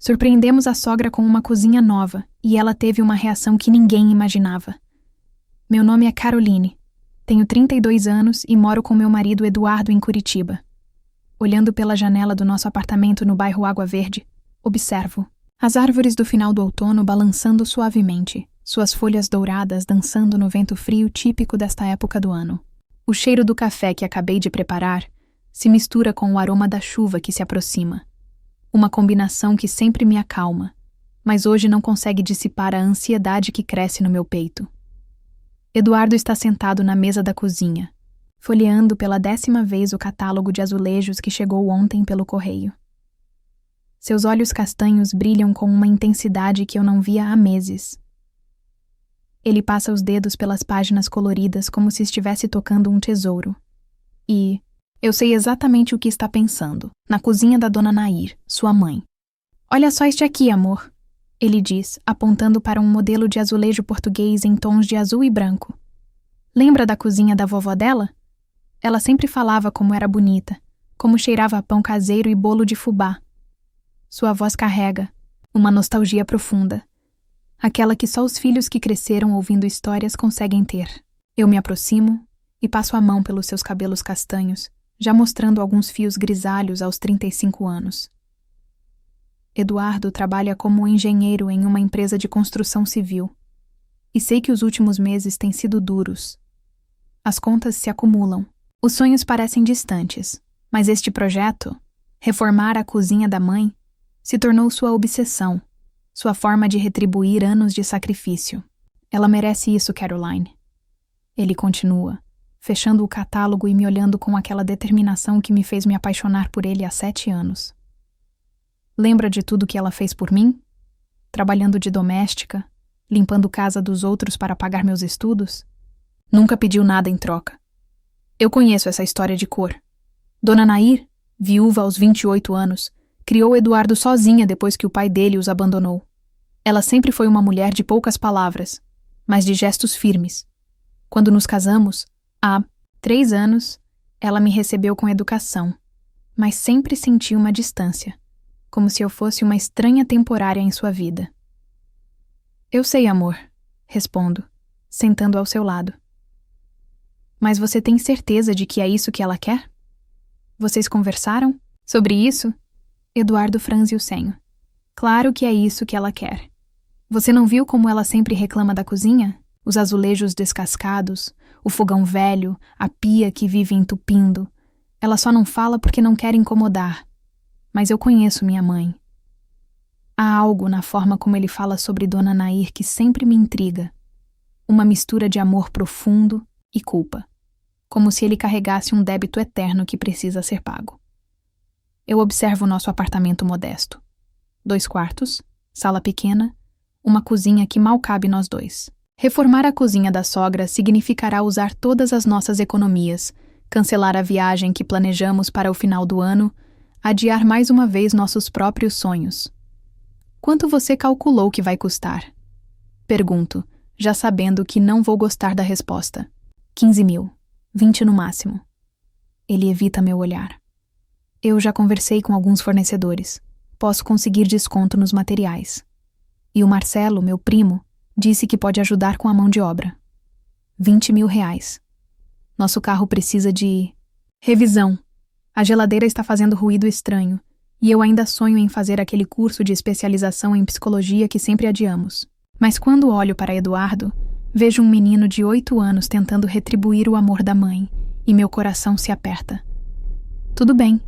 Surpreendemos a sogra com uma cozinha nova e ela teve uma reação que ninguém imaginava. Meu nome é Caroline. Tenho 32 anos e moro com meu marido Eduardo em Curitiba. Olhando pela janela do nosso apartamento no bairro Água Verde, observo as árvores do final do outono balançando suavemente, suas folhas douradas dançando no vento frio típico desta época do ano. O cheiro do café que acabei de preparar se mistura com o aroma da chuva que se aproxima. Uma combinação que sempre me acalma, mas hoje não consegue dissipar a ansiedade que cresce no meu peito. Eduardo está sentado na mesa da cozinha, folheando pela 10ª vez o catálogo de azulejos que chegou ontem pelo correio. Seus olhos castanhos brilham com uma intensidade que eu não via há meses. Ele passa os dedos pelas páginas coloridas como se estivesse tocando um tesouro. E eu sei exatamente o que está pensando, na cozinha da Dona Nair, sua mãe. Olha só este aqui, amor, ele diz, apontando para um modelo de azulejo português em tons de azul e branco. Lembra da cozinha da vovó dela? Ela sempre falava como era bonita, como cheirava a pão caseiro e bolo de fubá. Sua voz carrega uma nostalgia profunda, aquela que só os filhos que cresceram ouvindo histórias conseguem ter. Eu me aproximo e passo a mão pelos seus cabelos castanhos, já mostrando alguns fios grisalhos aos 35 anos. Eduardo trabalha como engenheiro em uma empresa de construção civil. E sei que os últimos meses têm sido duros. As contas se acumulam. Os sonhos parecem distantes, mas este projeto, reformar a cozinha da mãe, se tornou sua obsessão, sua forma de retribuir anos de sacrifício. Ela merece isso, Caroline. Ele continua, fechando o catálogo e me olhando com aquela determinação que me fez me apaixonar por ele há 7 anos. Lembra de tudo que ela fez por mim? Trabalhando de doméstica, limpando casa dos outros para pagar meus estudos? Nunca pediu nada em troca. Eu conheço essa história de cor. Dona Nair, viúva aos 28 anos, criou Eduardo sozinha depois que o pai dele os abandonou. Ela sempre foi uma mulher de poucas palavras, mas de gestos firmes. Quando nos casamos, há 3 anos, ela me recebeu com educação, mas sempre senti uma distância, como se eu fosse uma estranha temporária em sua vida. Eu sei, amor, respondo, sentando ao seu lado. Mas você tem certeza de que é isso que ela quer? Vocês conversaram sobre isso? Eduardo franze o senho. Claro que é isso que ela quer. Você não viu como ela sempre reclama da cozinha? Os azulejos descascados, o fogão velho, a pia que vive entupindo. Ela só não fala porque não quer incomodar. Mas eu conheço minha mãe. Há algo na forma como ele fala sobre Dona Nair que sempre me intriga. Uma mistura de amor profundo e culpa. Como se ele carregasse um débito eterno que precisa ser pago. Eu observo o nosso apartamento modesto. 2 quartos, sala pequena, uma cozinha que mal cabe nós dois. Reformar a cozinha da sogra significará usar todas as nossas economias, cancelar a viagem que planejamos para o final do ano, adiar mais uma vez nossos próprios sonhos. Quanto você calculou que vai custar? Pergunto, já sabendo que não vou gostar da resposta. 15 mil, 20 no máximo. Ele evita meu olhar. Eu já conversei com alguns fornecedores. Posso conseguir desconto nos materiais. E o Marcelo, meu primo, disse que pode ajudar com a mão de obra. 20 mil reais. Nosso carro precisa de revisão. A geladeira está fazendo ruído estranho, e eu ainda sonho em fazer aquele curso de especialização em psicologia que sempre adiamos. Mas quando olho para Eduardo, vejo um menino de 8 anos tentando retribuir o amor da mãe, e meu coração se aperta. Tudo bem,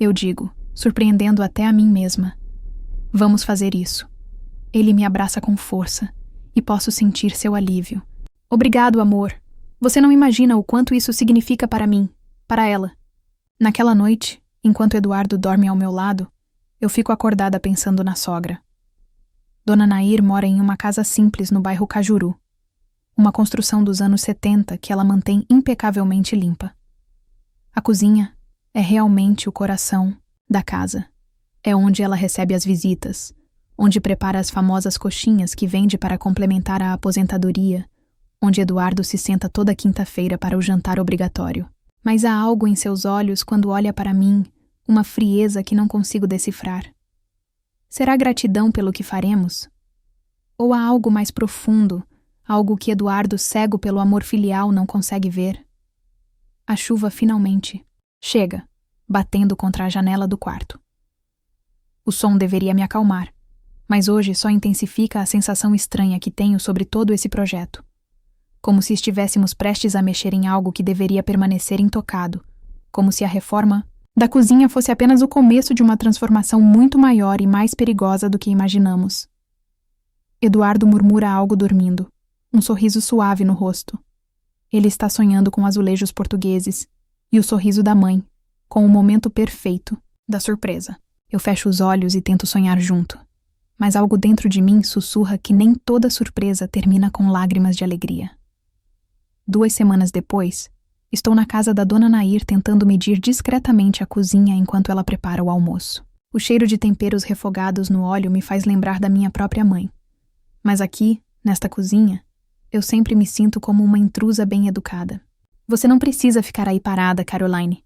eu digo, surpreendendo até a mim mesma. Vamos fazer isso. Ele me abraça com força, e posso sentir seu alívio. Obrigado, amor. Você não imagina o quanto isso significa para mim, para ela. Naquela noite, enquanto Eduardo dorme ao meu lado, eu fico acordada pensando na sogra. Dona Nair mora em uma casa simples no bairro Cajuru, uma construção dos anos 70 que ela mantém impecavelmente limpa. A cozinha é realmente o coração da casa. É onde ela recebe as visitas, onde prepara as famosas coxinhas que vende para complementar a aposentadoria, onde Eduardo se senta toda quinta-feira para o jantar obrigatório. Mas há algo em seus olhos quando olha para mim, uma frieza que não consigo decifrar. Será gratidão pelo que faremos? Ou há algo mais profundo, algo que Eduardo, cego pelo amor filial, não consegue ver? A chuva finalmente chega, batendo contra a janela do quarto. O som deveria me acalmar, mas hoje só intensifica a sensação estranha que tenho sobre todo esse projeto. Como se estivéssemos prestes a mexer em algo que deveria permanecer intocado, como se a reforma da cozinha fosse apenas o começo de uma transformação muito maior e mais perigosa do que imaginamos. Eduardo murmura algo dormindo, um sorriso suave no rosto. Ele está sonhando com azulejos portugueses e o sorriso da mãe, com o momento perfeito da surpresa. Eu fecho os olhos e tento sonhar junto, mas algo dentro de mim sussurra que nem toda surpresa termina com lágrimas de alegria. 2 semanas depois, estou na casa da Dona Nair tentando medir discretamente a cozinha enquanto ela prepara o almoço. O cheiro de temperos refogados no óleo me faz lembrar da minha própria mãe. Mas aqui, nesta cozinha, eu sempre me sinto como uma intrusa bem educada. Você não precisa ficar aí parada, Caroline.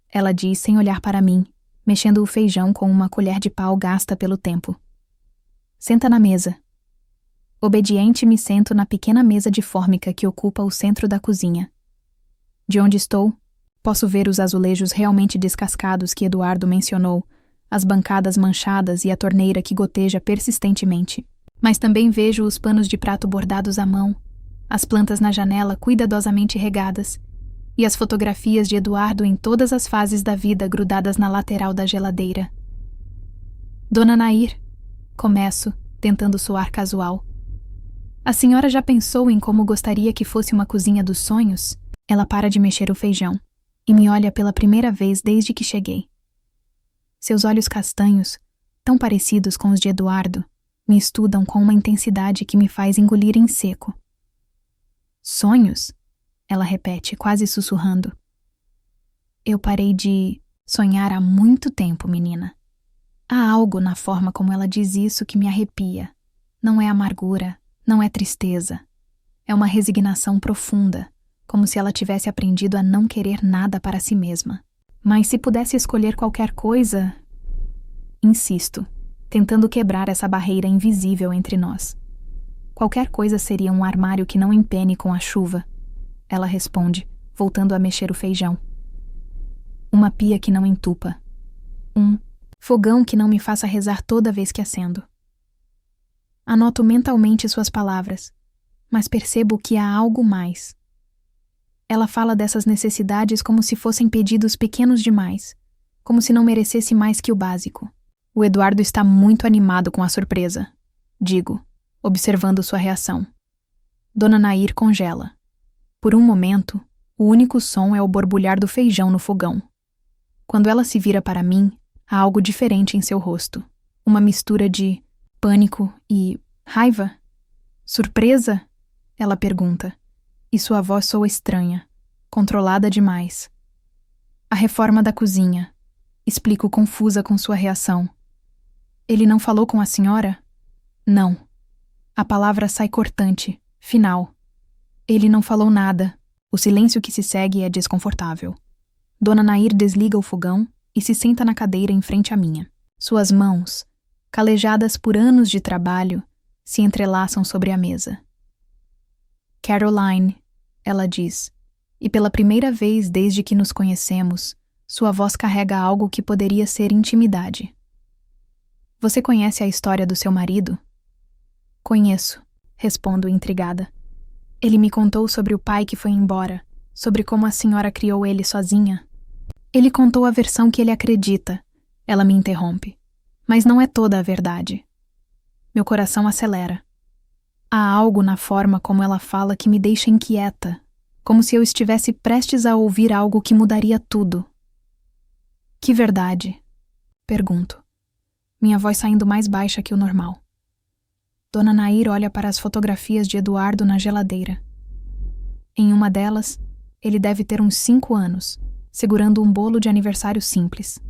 Ela diz sem olhar para mim, mexendo o feijão com uma colher de pau gasta pelo tempo. Senta na mesa. Obediente, me sento na pequena mesa de fórmica que ocupa o centro da cozinha. De onde estou, posso ver os azulejos realmente descascados que Eduardo mencionou, as bancadas manchadas e a torneira que goteja persistentemente. Mas também vejo os panos de prato bordados à mão, as plantas na janela cuidadosamente regadas e as fotografias de Eduardo em todas as fases da vida grudadas na lateral da geladeira. Dona Nair, começo, tentando soar casual. A senhora já pensou em como gostaria que fosse uma cozinha dos sonhos? Ela para de mexer o feijão e me olha pela primeira vez desde que cheguei. Seus olhos castanhos, tão parecidos com os de Eduardo, me estudam com uma intensidade que me faz engolir em seco. Sonhos? Ela repete, quase sussurrando. Eu parei de sonhar há muito tempo, menina. Há algo na forma como ela diz isso que me arrepia. Não é amargura, não é tristeza. É uma resignação profunda, como se ela tivesse aprendido a não querer nada para si mesma. Mas se pudesse escolher qualquer coisa... Insisto, tentando quebrar essa barreira invisível entre nós. Qualquer coisa seria um armário que não empene com a chuva. Ela responde, voltando a mexer o feijão. Uma pia que não entupa. Um fogão que não me faça rezar toda vez que acendo. Anoto mentalmente suas palavras, mas percebo que há algo mais. Ela fala dessas necessidades como se fossem pedidos pequenos demais, como se não merecesse mais que o básico. O Eduardo está muito animado com a surpresa, digo, observando sua reação. Dona Nair congela. Por um momento, o único som é o borbulhar do feijão no fogão. Quando ela se vira para mim, há algo diferente em seu rosto. Uma mistura de pânico e raiva. Surpresa? Ela pergunta. E sua voz soa estranha, controlada demais. A reforma da cozinha. Explico confusa com sua reação. Ele não falou com a senhora? Não. A palavra sai cortante, final. Ele não falou nada. O silêncio que se segue é desconfortável. Dona Nair desliga o fogão e se senta na cadeira em frente à minha. Suas mãos, calejadas por anos de trabalho, se entrelaçam sobre a mesa. Caroline, ela diz, e pela primeira vez desde que nos conhecemos, sua voz carrega algo que poderia ser intimidade. Você conhece a história do seu marido? Conheço, respondo intrigada. Ele me contou sobre o pai que foi embora, sobre como a senhora criou ele sozinha. Ele contou a versão que ele acredita, ela me interrompe. Mas não é toda a verdade. Meu coração acelera. Há algo na forma como ela fala que me deixa inquieta, como se eu estivesse prestes a ouvir algo que mudaria tudo. Que verdade? Pergunto, minha voz saindo mais baixa que o normal. Dona Nair olha para as fotografias de Eduardo na geladeira. Em uma delas, ele deve ter uns 5 anos, segurando um bolo de aniversário simples.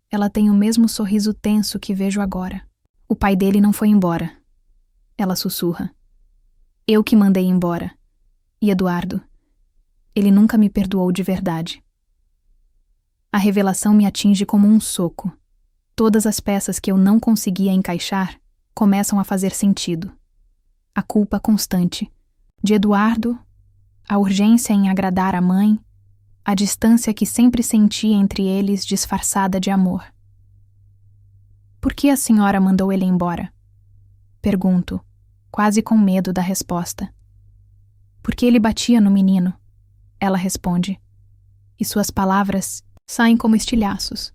Ela tem o mesmo sorriso tenso que vejo agora. O pai dele não foi embora. Ela sussurra. Eu que mandei embora. E Eduardo, ele nunca me perdoou de verdade. A revelação me atinge como um soco. Todas as peças que eu não conseguia encaixar começam a fazer sentido. A culpa constante de Eduardo, a urgência em agradar a mãe, a distância que sempre senti entre eles disfarçada de amor. Por que a senhora mandou ele embora? Pergunto, quase com medo da resposta. Porque ele batia no menino, ela responde, e suas palavras saem como estilhaços.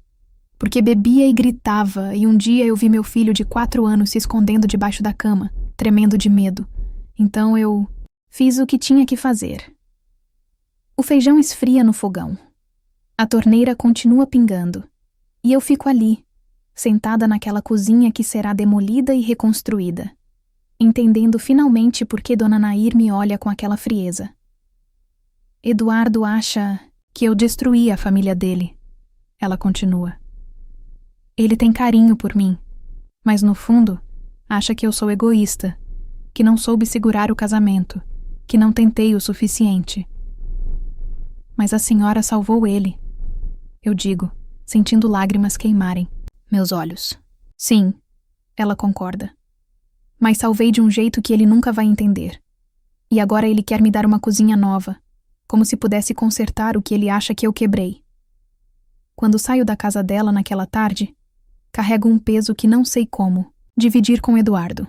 Porque bebia e gritava, e um dia eu vi meu filho de 4 anos se escondendo debaixo da cama, tremendo de medo. Então eu fiz o que tinha que fazer. O feijão esfria no fogão. A torneira continua pingando. E eu fico ali, sentada naquela cozinha que será demolida e reconstruída, entendendo finalmente por que Dona Nair me olha com aquela frieza. Eduardo acha que eu destruí a família dele. Ela continua. Ele tem carinho por mim, mas no fundo acha que eu sou egoísta, que não soube segurar o casamento, que não tentei o suficiente. Mas a senhora salvou ele, eu digo, sentindo lágrimas queimarem meus olhos. Sim, ela concorda. Mas salvei de um jeito que ele nunca vai entender. E agora ele quer me dar uma cozinha nova, como se pudesse consertar o que ele acha que eu quebrei. Quando saio da casa dela naquela tarde, carrego um peso que não sei como dividir com Eduardo.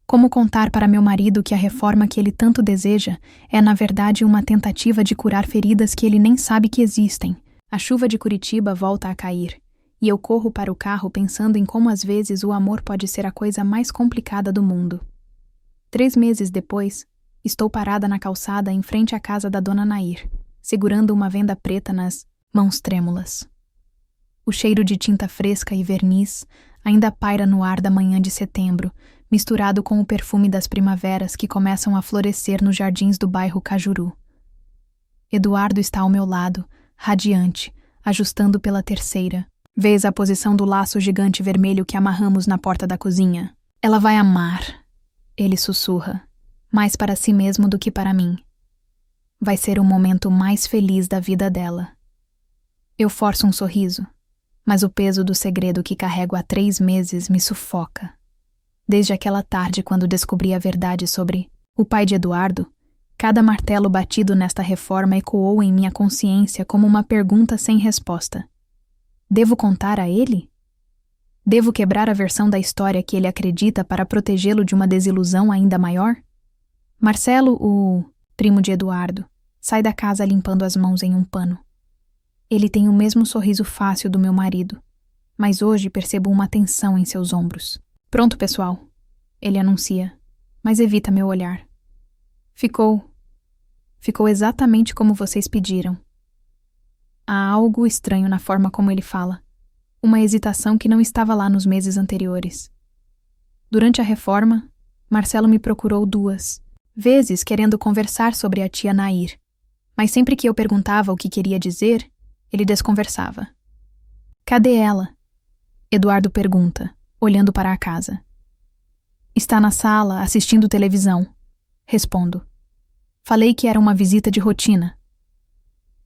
Como contar para meu marido que a reforma que ele tanto deseja é, na verdade, uma tentativa de curar feridas que ele nem sabe que existem? A chuva de Curitiba volta a cair, e eu corro para o carro pensando em como às vezes o amor pode ser a coisa mais complicada do mundo. 3 meses depois, estou parada na calçada em frente à casa da Dona Nair, segurando uma venda preta nas mãos trêmulas. O cheiro de tinta fresca e verniz ainda paira no ar da manhã de setembro, misturado com o perfume das primaveras que começam a florescer nos jardins do bairro Cajuru. Eduardo está ao meu lado, radiante, ajustando pela 3ª vez a posição do laço gigante vermelho que amarramos na porta da cozinha. Ela vai amar, ele sussurra, mais para si mesmo do que para mim. Vai ser o momento mais feliz da vida dela. Eu forço um sorriso, mas o peso do segredo que carrego há 3 meses me sufoca. Desde aquela tarde, quando descobri a verdade sobre o pai de Eduardo, cada martelo batido nesta reforma ecoou em minha consciência como uma pergunta sem resposta. Devo contar a ele? Devo quebrar a versão da história que ele acredita para protegê-lo de uma desilusão ainda maior? Marcelo, o primo de Eduardo, sai da casa limpando as mãos em um pano. Ele tem o mesmo sorriso fácil do meu marido, mas hoje percebo uma tensão em seus ombros. Pronto, pessoal, ele anuncia, mas evita meu olhar. Ficou exatamente como vocês pediram. Há algo estranho na forma como ele fala, uma hesitação que não estava lá nos meses anteriores. Durante a reforma, Marcelo me procurou 2 vezes querendo conversar sobre a tia Nair, mas sempre que eu perguntava o que queria dizer, ele desconversava. Cadê ela? Eduardo pergunta, olhando para a casa. Está na sala, assistindo televisão. Respondo. Falei que era uma visita de rotina.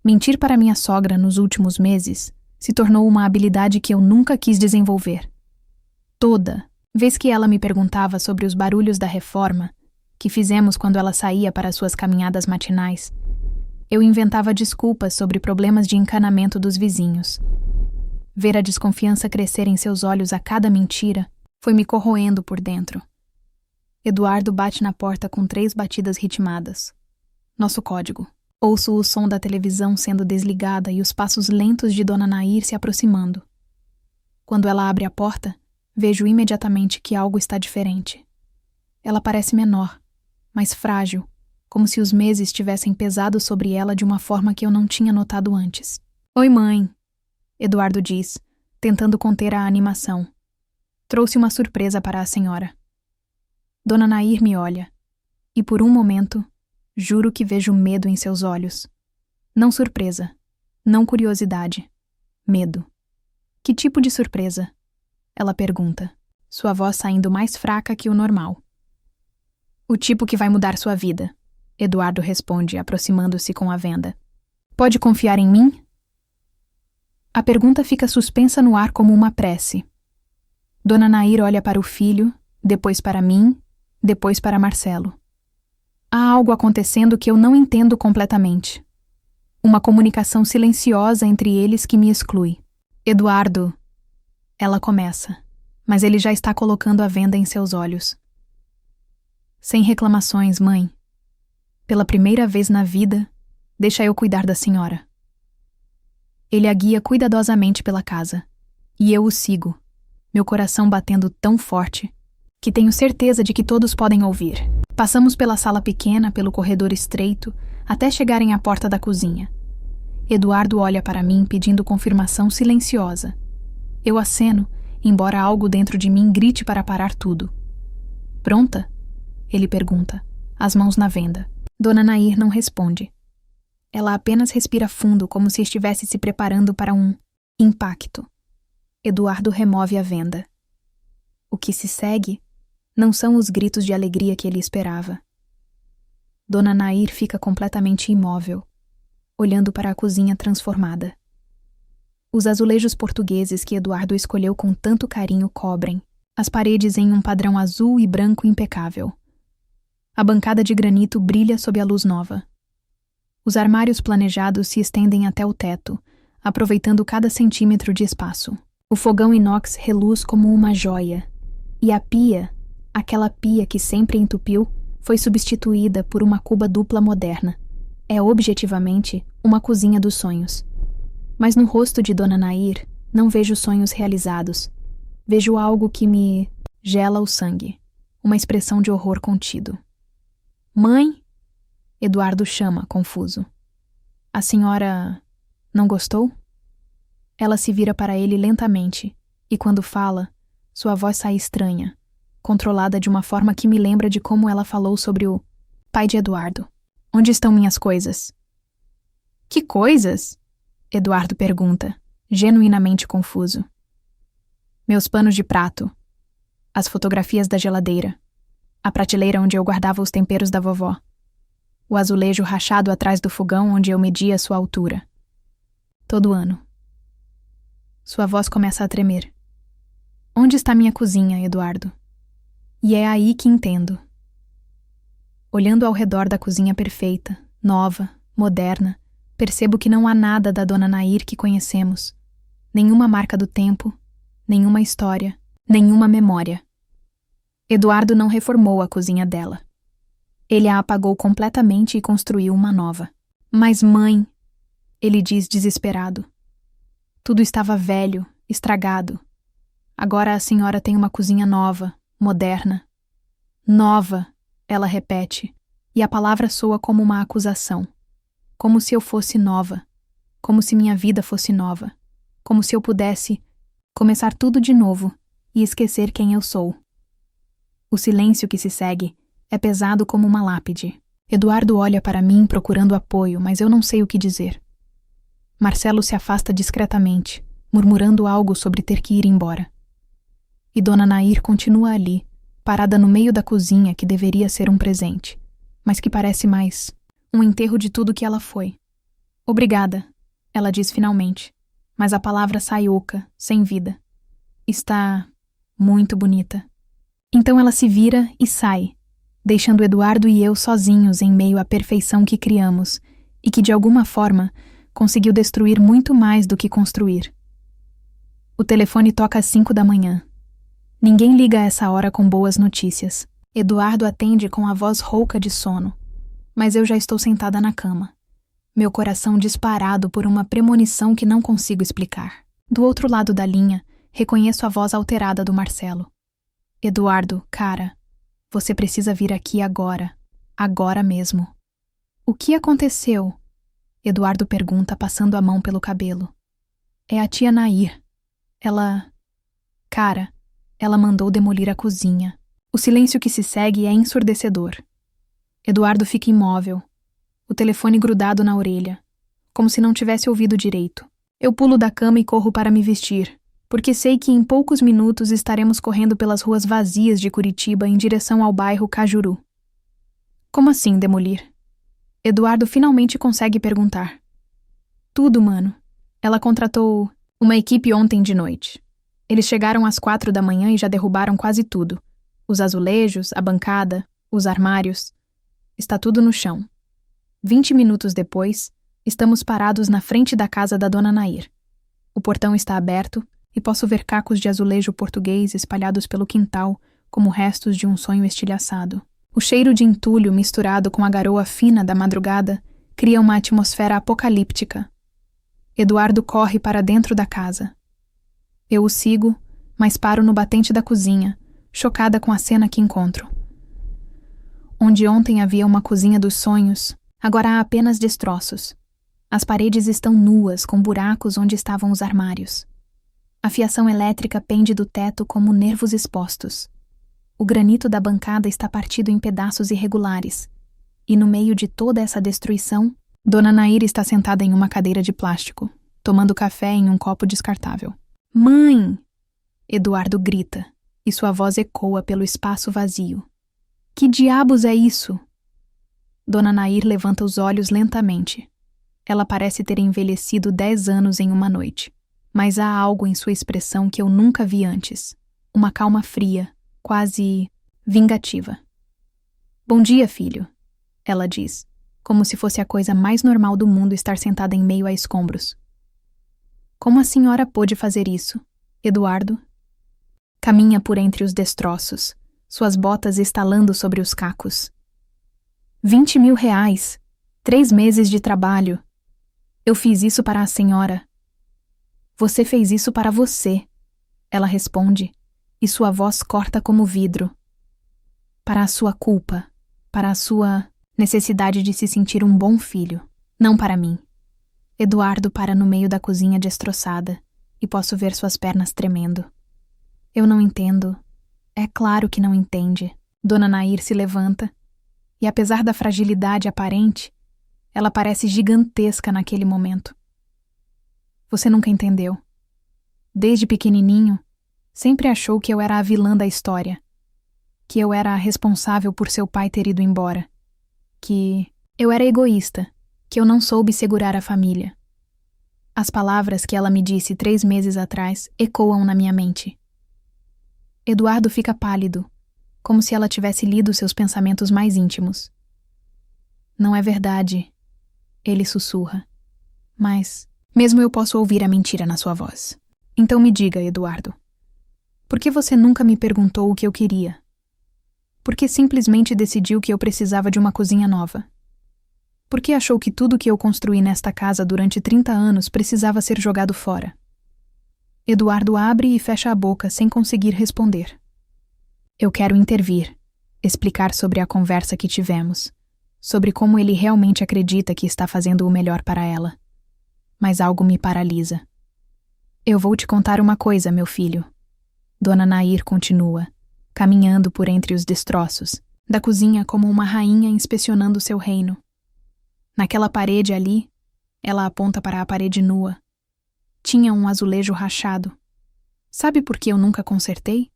Mentir para minha sogra nos últimos meses se tornou uma habilidade que eu nunca quis desenvolver. Toda vez que ela me perguntava sobre os barulhos da reforma que fizemos quando ela saía para suas caminhadas matinais, eu inventava desculpas sobre problemas de encanamento dos vizinhos. Ver a desconfiança crescer em seus olhos a cada mentira foi me corroendo por dentro. Eduardo bate na porta com 3 batidas ritmadas. Nosso código. Ouço o som da televisão sendo desligada e os passos lentos de Dona Nair se aproximando. Quando ela abre a porta, vejo imediatamente que algo está diferente. Ela parece menor, mais frágil, como se os meses tivessem pesado sobre ela de uma forma que eu não tinha notado antes. Oi, mãe, Eduardo diz, tentando conter a animação. Trouxe uma surpresa para a senhora. Dona Nair me olha, e por um momento, juro que vejo medo em seus olhos. Não surpresa, não curiosidade, medo. Que tipo de surpresa? Ela pergunta, sua voz saindo mais fraca que o normal. O tipo que vai mudar sua vida, Eduardo responde, aproximando-se com a venda. Pode confiar em mim? A pergunta fica suspensa no ar como uma prece. Dona Nair olha para o filho, depois para mim, depois para Marcelo. Há algo acontecendo que eu não entendo completamente. Uma comunicação silenciosa entre eles que me exclui. Eduardo, ela começa, mas ele já está colocando a venda em seus olhos. Sem reclamações, mãe. Pela primeira vez na vida, deixa eu cuidar da senhora. Ele a guia cuidadosamente pela casa, e eu o sigo, meu coração batendo tão forte que tenho certeza de que todos podem ouvir. Passamos pela sala pequena, pelo corredor estreito, até chegarem à porta da cozinha. Eduardo olha para mim pedindo confirmação silenciosa. Eu aceno, embora algo dentro de mim grite para parar tudo. Pronta? Ele pergunta, as mãos na venda. Dona Nair não responde. Ela apenas respira fundo, como se estivesse se preparando para um impacto. Eduardo remove a venda. O que se segue não são os gritos de alegria que ele esperava. Dona Nair fica completamente imóvel, olhando para a cozinha transformada. Os azulejos portugueses que Eduardo escolheu com tanto carinho cobrem as paredes em um padrão azul e branco impecável. A bancada de granito brilha sob a luz nova. Os armários planejados se estendem até o teto, aproveitando cada centímetro de espaço. O fogão inox reluz como uma joia, e a pia, aquela pia que sempre entupiu, foi substituída por uma cuba dupla moderna. É objetivamente uma cozinha dos sonhos. Mas no rosto de Dona Nair não vejo sonhos realizados. Vejo algo que me gela o sangue, uma expressão de horror contido. Mãe? Eduardo chama, confuso. A senhora não gostou? Ela se vira para ele lentamente, e quando fala, sua voz sai estranha, controlada de uma forma que me lembra de como ela falou sobre o pai de Eduardo. Onde estão minhas coisas? Que coisas? Eduardo pergunta, genuinamente confuso. Meus panos de prato, as fotografias da geladeira, a prateleira onde eu guardava os temperos da vovó, o azulejo rachado atrás do fogão onde eu media sua altura. Todo ano. Sua voz começa a tremer. Onde está minha cozinha, Eduardo? E é aí que entendo. Olhando ao redor da cozinha perfeita, nova, moderna, percebo que não há nada da Dona Nair que conhecemos. Nenhuma marca do tempo, nenhuma história, nenhuma memória. Eduardo não reformou a cozinha dela. Ele a apagou completamente e construiu uma nova. Mas mãe, ele diz desesperado. Tudo estava velho, estragado. Agora a senhora tem uma cozinha nova, moderna. Nova, ela repete, e a palavra soa como uma acusação. Como se eu fosse nova, como se minha vida fosse nova, como se eu pudesse começar tudo de novo e esquecer quem eu sou. O silêncio que se segue é pesado como uma lápide. Eduardo olha para mim procurando apoio, mas eu não sei o que dizer. Marcelo se afasta discretamente, murmurando algo sobre ter que ir embora. E Dona Nair continua ali, parada no meio da cozinha que deveria ser um presente, mas que parece mais um enterro de tudo que ela foi. Obrigada, ela diz finalmente, mas a palavra sai oca, sem vida. Está muito bonita. Então ela se vira e sai, deixando Eduardo e eu sozinhos em meio à perfeição que criamos e que de alguma forma conseguiu destruir muito mais do que construir. O telefone toca às 5 da manhã. Ninguém liga a essa hora com boas notícias. Eduardo atende com a voz rouca de sono, mas eu já estou sentada na cama, meu coração disparado por uma premonição que não consigo explicar. Do outro lado da linha, reconheço a voz alterada do Marcelo. Eduardo, cara, você precisa vir aqui agora, agora mesmo. O que aconteceu? Eduardo pergunta, passando a mão pelo cabelo. É a tia Nair. Cara, ela mandou demolir a cozinha. O silêncio que se segue é ensurdecedor. Eduardo fica imóvel, o telefone grudado na orelha, como se não tivesse ouvido direito. Eu pulo da cama e corro para me vestir, porque sei que em poucos minutos estaremos correndo pelas ruas vazias de Curitiba em direção ao bairro Cajuru. Como assim demolir? Eduardo finalmente consegue perguntar. Tudo, mano. Ela contratou Uma equipe ontem de noite. Eles chegaram às 4 da manhã e já derrubaram quase tudo. Os azulejos, a bancada, os armários. Está tudo no chão. 20 minutos depois, estamos parados na frente da casa da Dona Nair. O portão está aberto e posso ver cacos de azulejo português espalhados pelo quintal como restos de um sonho estilhaçado. O cheiro de entulho misturado com a garoa fina da madrugada cria uma atmosfera apocalíptica. Eduardo corre para dentro da casa. Eu o sigo, mas paro no batente da cozinha, chocada com a cena que encontro. Onde ontem havia uma cozinha dos sonhos, agora há apenas destroços. As paredes estão nuas, com buracos onde estavam os armários. A fiação elétrica pende do teto como nervos expostos. O granito da bancada está partido em pedaços irregulares. E no meio de toda essa destruição, Dona Nair está sentada em uma cadeira de plástico, tomando café em um copo descartável. "Mãe!" Eduardo grita, e sua voz ecoa pelo espaço vazio. "Que diabos é isso?" Dona Nair levanta os olhos lentamente. Ela parece ter envelhecido 10 anos em uma noite, mas há algo em sua expressão que eu nunca vi antes. Uma calma fria, quase vingativa. "Bom dia, filho," ela diz, como se fosse a coisa mais normal do mundo estar sentada em meio a escombros. "Como a senhora pôde fazer isso, Eduardo?" Caminha por entre os destroços, suas botas estalando sobre os cacos. 20.000 reais, 3 meses de trabalho. Eu fiz isso para a senhora. Você fez isso para você, ela responde, e sua voz corta como vidro. Para a sua culpa, para a sua necessidade de se sentir um bom filho, não para mim. Eduardo para no meio da cozinha destroçada e posso ver suas pernas tremendo. Eu não entendo. É claro que não entende. Dona Nair se levanta e, apesar da fragilidade aparente, ela parece gigantesca naquele momento. Você nunca entendeu. Desde pequenininho, sempre achou que eu era a vilã da história, que eu era a responsável por seu pai ter ido embora, que eu era egoísta, que eu não soube segurar a família. As palavras que ela me disse 3 meses atrás ecoam na minha mente. Eduardo fica pálido, como se ela tivesse lido seus pensamentos mais íntimos. Não é verdade, ele sussurra. Mas, mesmo eu posso ouvir a mentira na sua voz. Então me diga, Eduardo, por que você nunca me perguntou o que eu queria? Por que simplesmente decidiu que eu precisava de uma cozinha nova? Por que achou que tudo que eu construí nesta casa durante 30 anos precisava ser jogado fora? Eduardo abre e fecha a boca sem conseguir responder. Eu quero intervir, explicar sobre a conversa que tivemos, sobre como ele realmente acredita que está fazendo o melhor para ela. Mas algo me paralisa. Eu vou te contar uma coisa, meu filho. Dona Nair continua, caminhando por entre os destroços, da cozinha como uma rainha inspecionando seu reino. Naquela parede ali, ela aponta para a parede nua. Tinha um azulejo rachado. Sabe por que eu nunca consertei?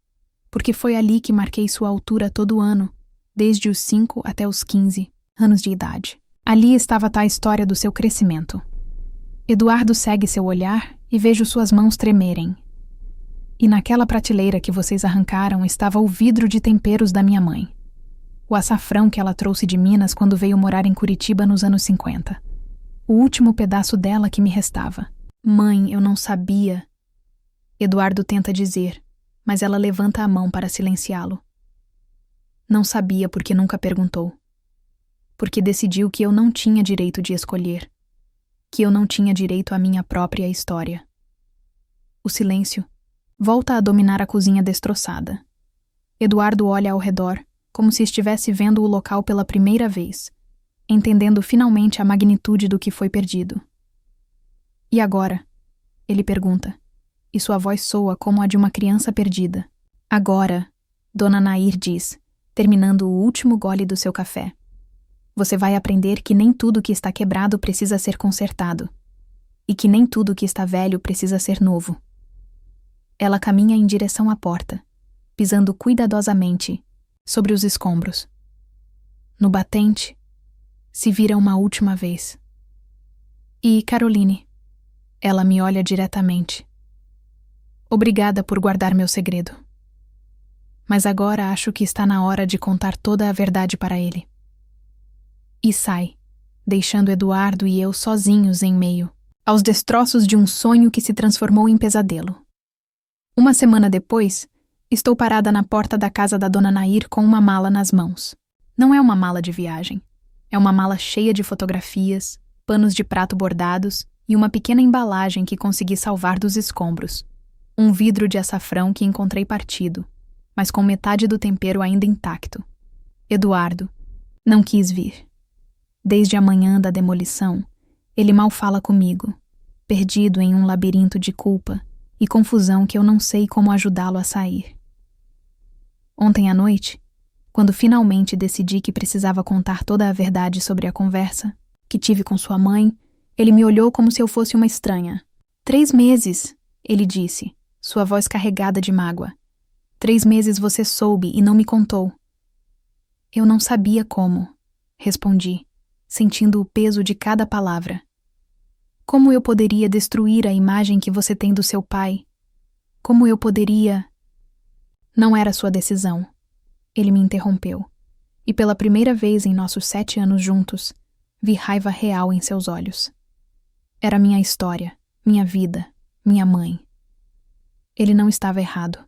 Porque foi ali que marquei sua altura todo ano, desde os 5 até os 15 anos de idade. Ali estava a história do seu crescimento. Eduardo segue seu olhar e vejo suas mãos tremerem. E naquela prateleira que vocês arrancaram estava o vidro de temperos da minha mãe. O açafrão que ela trouxe de Minas quando veio morar em Curitiba nos anos 50. O último pedaço dela que me restava. Mãe, eu não sabia. Eduardo tenta dizer, mas ela levanta a mão para silenciá-lo. Não sabia porque nunca perguntou. Porque decidiu que eu não tinha direito de escolher. Que eu não tinha direito à minha própria história. O silêncio volta a dominar a cozinha destroçada. Eduardo olha ao redor, como se estivesse vendo o local pela primeira vez, entendendo finalmente a magnitude do que foi perdido. E agora? Ele pergunta, e sua voz soa como a de uma criança perdida. Agora, Dona Nair diz, terminando o último gole do seu café. Você vai aprender que nem tudo que está quebrado precisa ser consertado, e que nem tudo que está velho precisa ser novo. Ela caminha em direção à porta, pisando cuidadosamente sobre os escombros. No batente, se vira uma última vez. E Caroline? Ela me olha diretamente. Obrigada por guardar meu segredo. Mas agora acho que está na hora de contar toda a verdade para ele. E sai, deixando Eduardo e eu sozinhos em meio aos destroços de um sonho que se transformou em pesadelo. Uma semana depois, estou parada na porta da casa da dona Nair com uma mala nas mãos. Não é uma mala de viagem. É uma mala cheia de fotografias, panos de prato bordados e uma pequena embalagem que consegui salvar dos escombros. Um vidro de açafrão que encontrei partido, mas com metade do tempero ainda intacto. Eduardo não quis vir. Desde a manhã da demolição, ele mal fala comigo, perdido em um labirinto de culpa e confusão que eu não sei como ajudá-lo a sair. Ontem à noite, quando finalmente decidi que precisava contar toda a verdade sobre a conversa que tive com sua mãe, ele me olhou como se eu fosse uma estranha. 3 meses, ele disse, sua voz carregada de mágoa. 3 meses você soube e não me contou. Eu não sabia como, respondi, sentindo o peso de cada palavra. Como eu poderia destruir a imagem que você tem do seu pai? Como eu poderia... Não era sua decisão. Ele me interrompeu. E pela primeira vez em nossos 7 anos juntos, vi raiva real em seus olhos. Era minha história, minha vida, minha mãe. Ele não estava errado.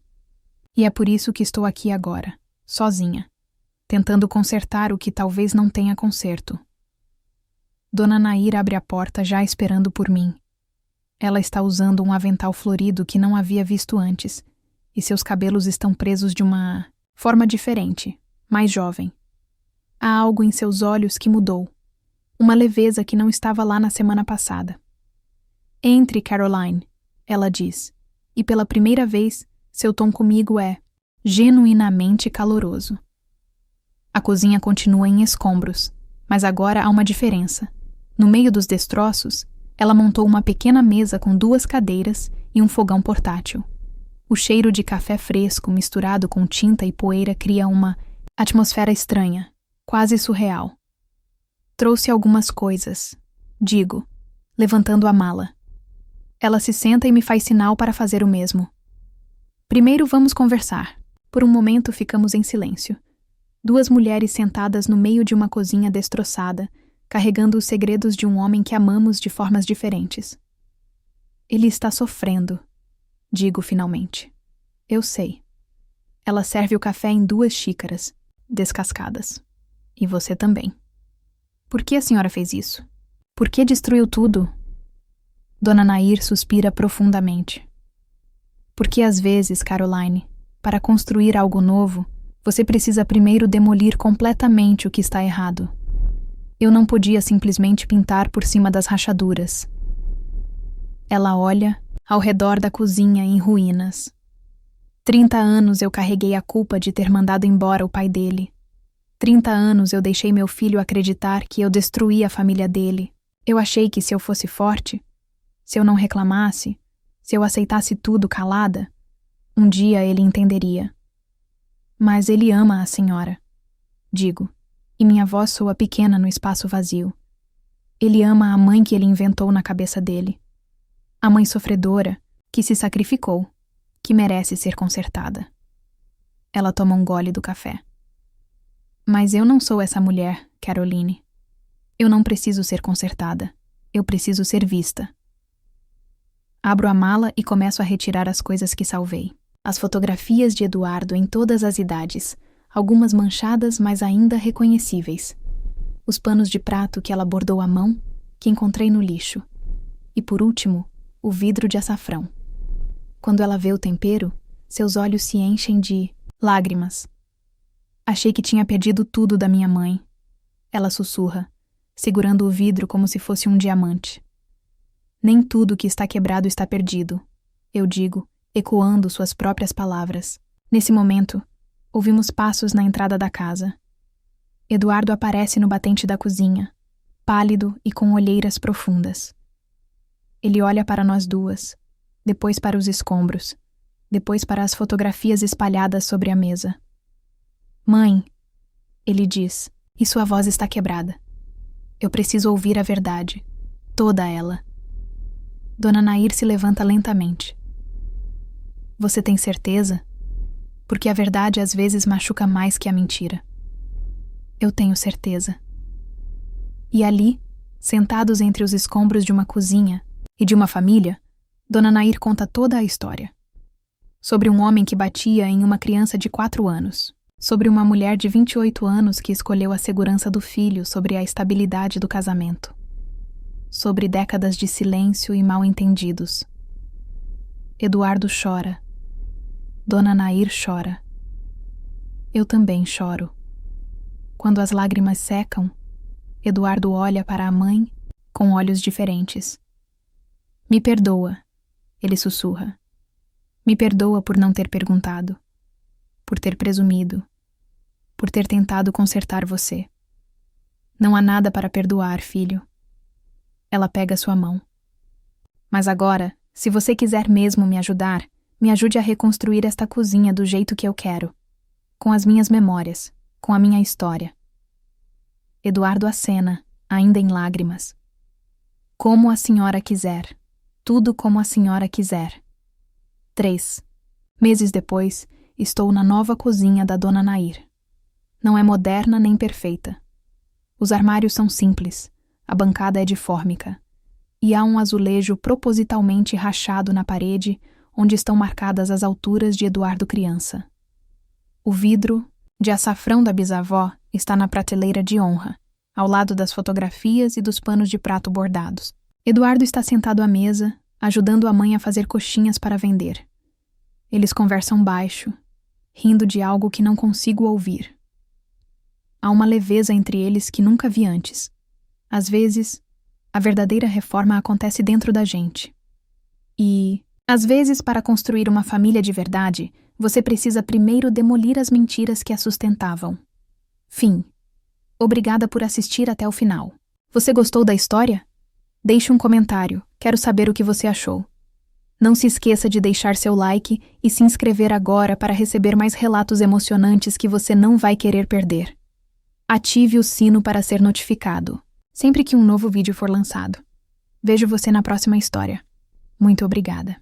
E é por isso que estou aqui agora, sozinha, tentando consertar o que talvez não tenha conserto. Dona Nair abre a porta já esperando por mim. Ela está usando um avental florido que não havia visto antes, e seus cabelos estão presos de uma forma diferente, mais jovem. Há algo em seus olhos que mudou, uma leveza que não estava lá na semana passada. Entre, Caroline, ela diz, e pela primeira vez, seu tom comigo é genuinamente caloroso. A cozinha continua em escombros, mas agora há uma diferença. No meio dos destroços, ela montou uma pequena mesa com 2 cadeiras e um fogão portátil. O cheiro de café fresco misturado com tinta e poeira cria uma atmosfera estranha, quase surreal. Trouxe algumas coisas, digo, levantando a mala. Ela se senta e me faz sinal para fazer o mesmo. Primeiro vamos conversar. Por um momento ficamos em silêncio. 2 mulheres sentadas no meio de uma cozinha destroçada, carregando os segredos de um homem que amamos de formas diferentes. Ele está sofrendo, digo finalmente. Eu sei. Ela serve o café em 2 xícaras, descascadas. E você também. Por que a senhora fez isso? Por que destruiu tudo? Dona Nair suspira profundamente. Porque às vezes, Caroline, para construir algo novo, você precisa primeiro demolir completamente o que está errado. Eu não podia simplesmente pintar por cima das rachaduras. Ela olha ao redor da cozinha em ruínas. 30 anos eu carreguei a culpa de ter mandado embora o pai dele. 30 anos eu deixei meu filho acreditar que eu destruí a família dele. Eu achei que se eu fosse forte, se eu não reclamasse, se eu aceitasse tudo calada, um dia ele entenderia. Mas ele ama a senhora, digo, e minha voz soa pequena no espaço vazio. Ele ama a mãe que ele inventou na cabeça dele. A mãe sofredora, que se sacrificou, que merece ser consertada. Ela toma um gole do café. Mas eu não sou essa mulher, Caroline. Eu não preciso ser consertada. Eu preciso ser vista. Abro a mala e começo a retirar as coisas que salvei. As fotografias de Eduardo em todas as idades, algumas manchadas, mas ainda reconhecíveis. Os panos de prato que ela bordou à mão, que encontrei no lixo. E, por último, o vidro de açafrão. Quando ela vê o tempero, seus olhos se enchem de lágrimas. Achei que tinha perdido tudo da minha mãe. Ela sussurra, segurando o vidro como se fosse um diamante. Nem tudo que está quebrado está perdido, eu digo, ecoando suas próprias palavras. Nesse momento, ouvimos passos na entrada da casa. Eduardo aparece no batente da cozinha, pálido e com olheiras profundas. Ele olha para nós 2, depois para os escombros, depois para as fotografias espalhadas sobre a mesa. Mãe, ele diz, e sua voz está quebrada. Eu preciso ouvir a verdade, toda ela. Dona Nair se levanta lentamente. Você tem certeza? Porque a verdade às vezes machuca mais que a mentira. Eu tenho certeza. E ali, sentados entre os escombros de uma cozinha e de uma família, Dona Nair conta toda a história. Sobre um homem que batia em uma criança de 4 anos. Sobre uma mulher de 28 anos que escolheu a segurança do filho sobre a estabilidade do casamento. Sobre décadas de silêncio e mal-entendidos. Eduardo chora. Dona Nair chora. Eu também choro. Quando as lágrimas secam, Eduardo olha para a mãe com olhos diferentes. Me perdoa, ele sussurra. Me perdoa por não ter perguntado, por ter presumido, por ter tentado consertar você. Não há nada para perdoar, filho. Ela pega sua mão. Mas agora, se você quiser mesmo me ajudar, me ajude a reconstruir esta cozinha do jeito que eu quero, com as minhas memórias, com a minha história. Eduardo acena, ainda em lágrimas. Como a senhora quiser. Tudo como a senhora quiser. 3 meses depois, estou na nova cozinha da Dona Nair. Não é moderna nem perfeita. Os armários são simples, a bancada é de fórmica, e há um azulejo propositalmente rachado na parede onde estão marcadas as alturas de Eduardo criança. O vidro, de açafrão da bisavó, está na prateleira de honra, ao lado das fotografias e dos panos de prato bordados. Eduardo está sentado à mesa, ajudando a mãe a fazer coxinhas para vender. Eles conversam baixo, rindo de algo que não consigo ouvir. Há uma leveza entre eles que nunca vi antes. Às vezes, a verdadeira reforma acontece dentro da gente. E, às vezes, para construir uma família de verdade, você precisa primeiro demolir as mentiras que a sustentavam. Fim. Obrigada por assistir até o final. Você gostou da história? Deixe um comentário, quero saber o que você achou. Não se esqueça de deixar seu like e se inscrever agora para receber mais relatos emocionantes que você não vai querer perder. Ative o sino para ser notificado, sempre que um novo vídeo for lançado. Vejo você na próxima história. Muito obrigada.